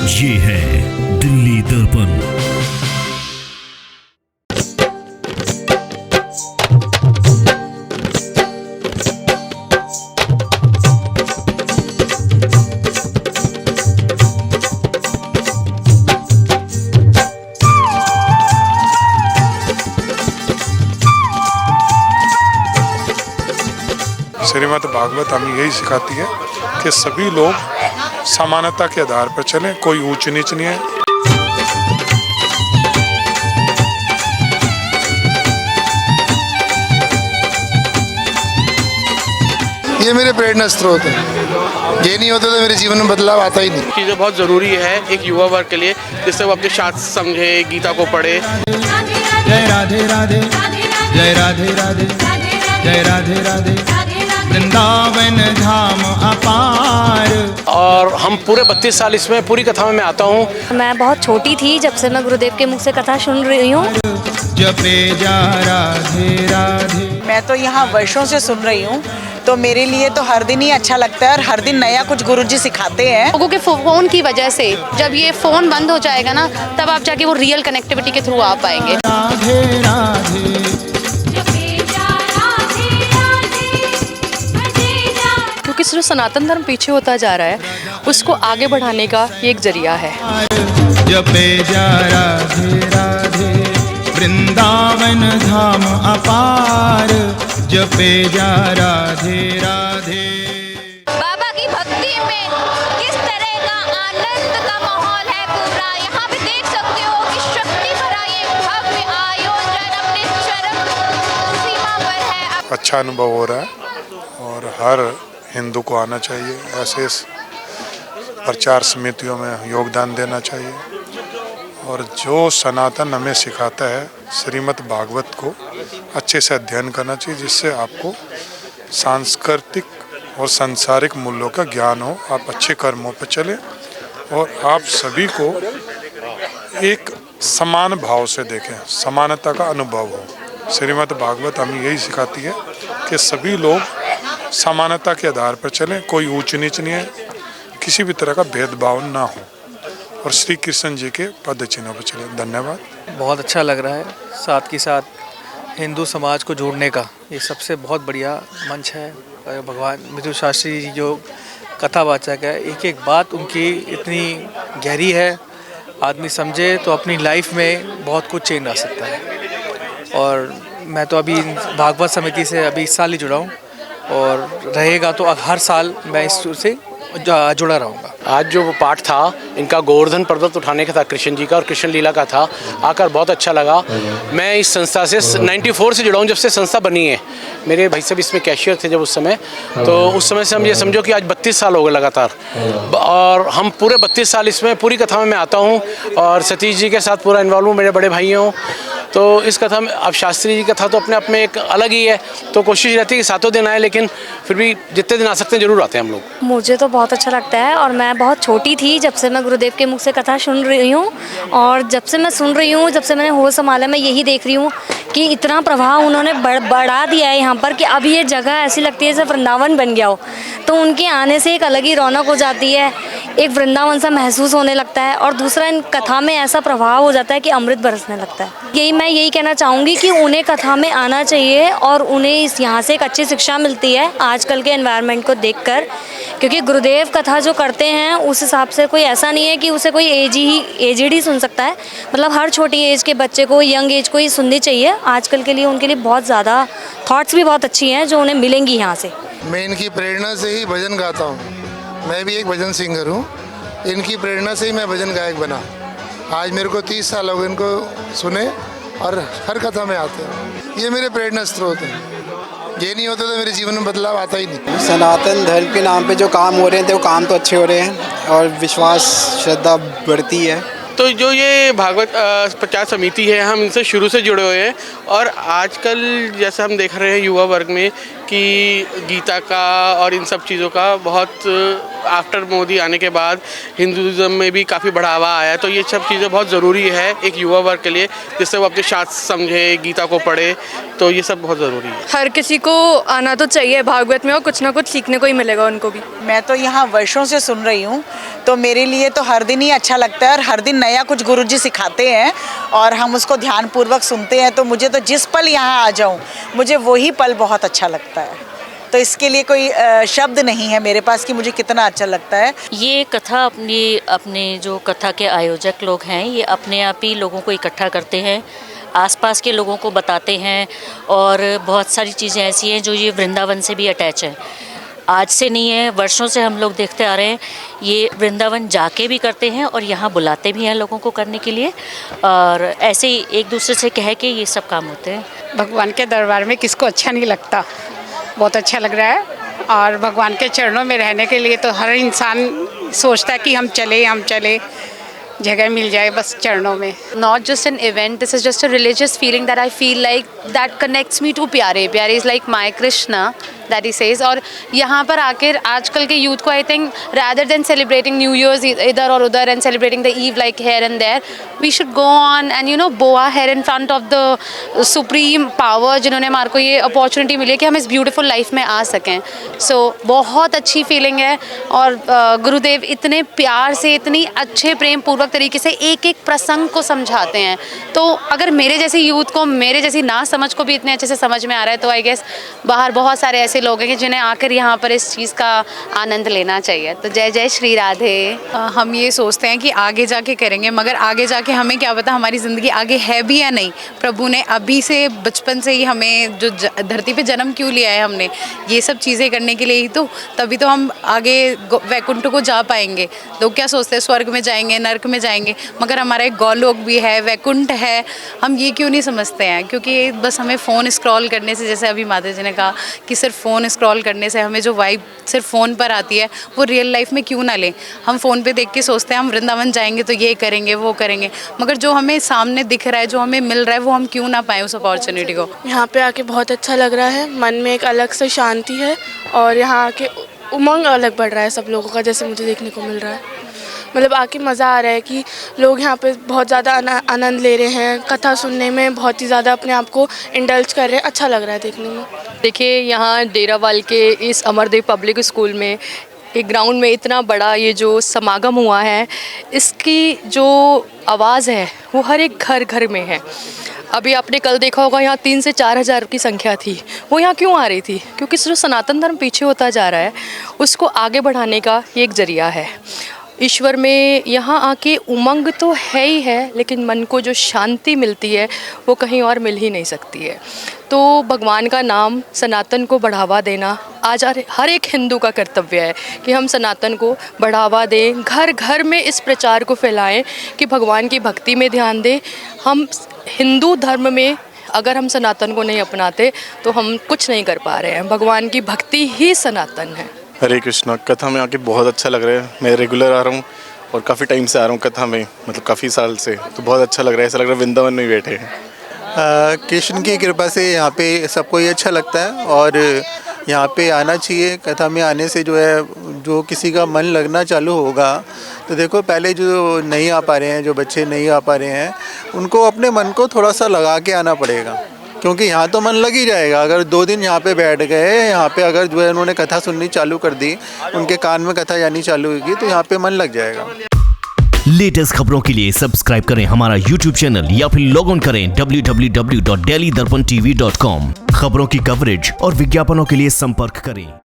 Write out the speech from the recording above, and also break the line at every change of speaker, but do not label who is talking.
ये है दिल्ली दर्पण।
श्रीमद् भागवत हमें यही सिखाती है कि सभी लोग समानता के आधार पर चलें, कोई ऊंच नीच नहीं है।
ये मेरे प्रेरणा स्रोत है। ये नहीं होता तो मेरे जीवन में बदलाव आता ही नहीं।
चीज़ें बहुत ज़रूरी है एक युवा वर्ग के लिए, जिससे वो अपने शास्त्र समझे, गीता को पढ़े।
जय राधे राधे, जय राधे राधे, जय राधे राधे, वृंदावन धाम अपार।
और हम पूरे 32 साल इसमें पूरी कथा में मैं आता हूँ।
मैं बहुत छोटी थी जब से मैं गुरुदेव के मुख से कथा सुन रही हूँ।
जपे जा राधे राधे।
मैं तो यहाँ वर्षों से सुन रही हूँ, तो मेरे लिए तो हर दिन ही अच्छा लगता है और हर दिन नया कुछ गुरुजी सिखाते हैं।
लोगों के फोन की वजह से जब ये फोन बंद हो जाएगा ना, तब आप जाके वो रियल कनेक्टिविटी के थ्रू आ पाएंगे।
राधे राधे,
क्योंकि सिर्फ सनातन धर्म पीछे होता जा रहा है, उसको आगे बढ़ाने का ये एक जरिया है।
जपे जा राधे राधे, वृंदावन धाम अपार। जपे जा राधे राधे।
बाबा की भक्ति में किस तरह का आनंद का माहौल है पूरा। यहाँ पे देख सकते हो कि शक्ति भरा ये भव्य आयोजन अपने चरम सीमा पर है।
अच्छा अनुभव हो रहा है और हर हिंदू को आना चाहिए, ऐसे प्रचार समितियों में योगदान देना चाहिए। और जो सनातन हमें सिखाता है श्रीमद् भागवत को अच्छे से अध्ययन करना चाहिए, जिससे आपको सांस्कृतिक और सांसारिक मूल्यों का ज्ञान हो, आप अच्छे कर्मों पर चलें और आप सभी को एक समान भाव से देखें, समानता का अनुभव हो। श्रीमद् भागवत हमें यही सिखाती है कि सभी लोग समानता के आधार पर चलें, कोई ऊंच नीच नहीं है, किसी भी तरह का भेदभाव ना हो और श्री कृष्ण जी के पद चिन्हों पर चलें। धन्यवाद।
बहुत अच्छा लग रहा है, साथ के साथ हिंदू समाज को जोड़ने का ये सबसे बहुत बढ़िया मंच है। भगवान मृत्यु शास्त्री जी जो कथावाचक है, एक एक बात उनकी इतनी गहरी है, आदमी समझे तो अपनी लाइफ में बहुत कुछ चेंज आ सकता है। और मैं तो अभी भागवत समिति से अभी इस साल ही जुड़ा हूँ और रहेगा तो हर साल मैं इस से जुड़ा रहूँगा।
आज जो पाठ था इनका गोवर्धन पर्वत उठाने का था, कृष्ण जी का और कृष्ण लीला का था, आकर बहुत अच्छा लगा। मैं इस संस्था से 94 से जुड़ा हूँ, जब से संस्था बनी है। मेरे भाई साहब इसमें कैशियर थे जब उस समय, तो उस समय से हम ये समझो कि आज 32 साल हो गए लगातार। और हम पूरे 32 साल इसमें पूरी कथा में मैं आता हूँ और सतीश जी के साथ पूरा इन्वॉल्व हूँ, मेरे बड़े भाई हों। तो इस कथा में अब शास्त्री जी की कथा तो अपने आप में एक अलग ही है, तो कोशिश रहती है कि सातों दिन आए, लेकिन फिर भी जितने दिन आ सकते हैं जरूर आते हैं हम लोग।
मुझे तो बहुत अच्छा लगता है और मैं बहुत छोटी थी जब से मैं गुरुदेव के मुख से कथा सुन रही हूँ। और जब से मैं सुन रही हूँ, जब से मैंने होश संभाला, मैं यही देख रही हूँ कि इतना प्रभाव उन्होंने बढ़ा दिया है यहाँ पर कि अब ये जगह ऐसी लगती है जैसे वृंदावन बन गया हो। तो उनके आने से एक अलग ही रौनक हो जाती है, एक वृंदावन सा महसूस होने लगता है। और दूसरा, इन कथा में ऐसा प्रभाव हो जाता है कि अमृत बरसने लगता है। मैं यही कहना चाहूँगी कि उन्हें कथा में आना चाहिए और उन्हें इस यहाँ से एक अच्छी शिक्षा मिलती है आजकल के एनवायरनमेंट को देखकर। क्योंकि गुरुदेव कथा जो करते हैं उस हिसाब से कोई ऐसा नहीं है कि उसे कोई एजड ही सुन सकता है। मतलब हर छोटी एज के बच्चे को, यंग एज को ही सुननी चाहिए। आजकल के लिए उनके लिए बहुत ज़्यादा थॉट्स भी बहुत अच्छी हैं जो उन्हें मिलेंगी यहाँ से।
मैं इनकी प्रेरणा से ही भजन गाता हूँ। मैं भी एक भजन सिंगर हूँ। इनकी प्रेरणा से ही मैं भजन गायक बना। आज मेरे को 30 साल हो गए इनको सुने और हर कथा में आते हैं। ये मेरे प्रेरणा स्रोत है। ये नहीं होता तो मेरे जीवन में बदलाव आता ही नहीं।
सनातन धर्म के नाम पे जो काम हो रहे हैं, तो काम तो अच्छे हो रहे हैं और विश्वास श्रद्धा बढ़ती है।
तो जो ये भागवत प्रचार समिति है, हम इनसे शुरू से जुड़े हुए हैं। और आजकल जैसा हम देख रहे हैं युवा वर्ग में कि गीता का और इन सब चीज़ों का बहुत आफ्टर मोदी आने के बाद हिंदुज़म में भी काफ़ी बढ़ावा आया है। तो ये सब चीज़ें बहुत ज़रूरी है एक युवा वर्ग के लिए, जिससे वो अपने शास्त्र समझे, गीता को पढ़े, तो ये सब बहुत ज़रूरी है।
हर किसी को आना तो चाहिए भागवत में, और कुछ ना कुछ सीखने को ही मिलेगा उनको भी।
मैं तो यहाँ वर्षों से सुन रही हूँ, तो मेरे लिए तो हर दिन ही अच्छा लगता है और हर दिन नया कुछ गुरुजी सिखाते हैं और हम उसको ध्यानपूर्वक सुनते हैं। तो मुझे तो जिस पल यहाँ आ जाऊँ, मुझे वही पल बहुत अच्छा लगता है। तो इसके लिए कोई शब्द नहीं है मेरे पास कि मुझे कितना अच्छा लगता है।
ये कथा अपने जो कथा के आयोजक लोग हैं, ये अपने आप ही लोगों को इकट्ठा करते हैं, आसपास के लोगों को बताते हैं, और बहुत सारी चीज़ें ऐसी हैं जो ये वृंदावन से भी अटैच है। आज से नहीं है, वर्षों से हम लोग देखते आ रहे हैं। ये वृंदावन जाके भी करते हैं और यहाँ बुलाते भी हैं लोगों को करने के लिए, और ऐसे ही एक दूसरे से कह के ये सब काम होते हैं।
भगवान के दरबार में किसको अच्छा नहीं लगता, बहुत अच्छा लग रहा है। और भगवान के चरणों में रहने के लिए तो हर इंसान सोचता है कि हम चले, जगह मिल जाए बस चरणों में।
Not just an event, this is just a religious feeling that I feel like that connects me to प्यारे। प्यारे is like my Krishna that he says। और यहाँ पर आकर आजकल के यूथ को I think rather than celebrating New Year's इधर और उधर and celebrating the Eve like here and there, we should go on and you know bow our head in front of the supreme power जिन्होंने हमारे को ये opportunity मिली है कि हम इस ब्यूटीफुल लाइफ में आ सकें। सो बहुत अच्छी फीलिंग है। और गुरुदेव इतने प्यार से, इतनी अच्छे प्रेम पूर्वक तरीके से एक एक प्रसंग को समझाते हैं। तो अगर मेरे जैसी यूथ को, मेरे जैसी ना समझ को भी इतने अच्छे से समझ में आ रहा है, तो आई गेस बाहर बहुत सारे ऐसे लोग हैं कि जिन्हें आकर यहाँ पर इस चीज़ का आनंद लेना चाहिए। तो जय जय श्री राधे।
हम ये सोचते हैं कि आगे जाके करेंगे, मगर आगे जाके हमें क्या पता हमारी ज़िंदगी आगे है भी या नहीं। प्रभु ने अभी से बचपन से ही हमें जो धरती पे जन्म क्यों लिया है, हमने ये सब चीज़ें करने के लिए ही तो, तभी तो हम आगे वैकुंठ को जा पाएंगे। लोग क्या सोचते हैं स्वर्ग में जाएंगे, नर्क में जाएंगे, मगर हमारा एक गौलोक भी है, वैकुंठ है। हम ये क्यों नहीं समझते हैं? क्योंकि बस हमें फ़ोन स्क्रॉल करने से, जैसे अभी माता जी ने कहा कि सिर्फ फ़ोन स्क्रॉल करने से हमें जो वाइब सिर्फ फ़ोन पर आती है वो रियल लाइफ में क्यों ना लें। हम फ़ोन पे देख के सोचते हैं हम वृंदावन जाएंगे तो ये करेंगे, वो करेंगे, मगर जो हमें सामने दिख रहा है, जो हमें मिल रहा है, वो हम क्यों ना पाएँ उस अपॉर्चुनिटी को। यहाँ पे आके बहुत अच्छा लग रहा है, मन में एक अलग से शांति है और यहाँ आके उमंग अलग बढ़ रहा है सब लोगों का, जैसे मुझे देखने को मिल रहा है। मतलब आके मज़ा आ रहा है कि लोग यहाँ पे बहुत ज़्यादा आनंद ले रहे हैं, कथा सुनने में बहुत ही ज़्यादा अपने आप को इंडल्ज कर रहे हैं। अच्छा लग रहा है देखने में।
देखिए यहाँ डेरावाल के इस अमरदेव पब्लिक स्कूल में एक ग्राउंड में इतना बड़ा ये जो समागम हुआ है, इसकी जो आवाज़ है वो हर एक घर घर में है। अभी आपने कल देखा होगा यहाँ 3 से 4 हज़ार की संख्या थी। वो यहाँ क्यों आ रही थी? क्योंकि जो सनातन धर्म पीछे होता जा रहा है उसको आगे बढ़ाने का ये एक ज़रिया है। ईश्वर में यहाँ आके उमंग तो है ही है, लेकिन मन को जो शांति मिलती है वो कहीं और मिल ही नहीं सकती है। तो भगवान का नाम, सनातन को बढ़ावा देना आज हर एक हिंदू का कर्तव्य है कि हम सनातन को बढ़ावा दें, घर घर में इस प्रचार को फैलाएं कि भगवान की भक्ति में ध्यान दें। हम हिंदू धर्म में अगर हम सनातन को नहीं अपनाते तो हम कुछ नहीं कर पा रहे हैं। भगवान की भक्ति ही सनातन है।
हरे कृष्णा। कथा में आके बहुत अच्छा लग रहा है। मैं रेगुलर आ रहा हूँ और काफ़ी टाइम से आ रहा हूँ कथा में, मतलब काफ़ी साल से। तो बहुत अच्छा लग रहा है, ऐसा लग रहा है वृंदावन में ही बैठे हैं।
कृष्ण की कृपा से यहाँ पे सबको ये अच्छा लगता है और यहाँ पे आना चाहिए। कथा में आने से जो है, जो किसी का मन लगना चालू होगा, तो देखो पहले जो नहीं आ पा रहे हैं, जो बच्चे नहीं आ पा रहे हैं, उनको अपने मन को थोड़ा सा लगा के आना पड़ेगा, क्योंकि यहाँ तो मन लग ही जाएगा। अगर 2 दिन यहाँ पे बैठ गए, यहाँ पे अगर जो है उन्होंने कथा सुननी चालू कर दी, उनके कान में कथा जानी चालू होगी, तो यहाँ पे मन लग जाएगा।
लेटेस्ट खबरों के लिए सब्सक्राइब करें हमारा YouTube चैनल या फिर लॉग ऑन करें www.delhidarpantv.com। खबरों की कवरेज और विज्ञापनों के लिए संपर्क करें।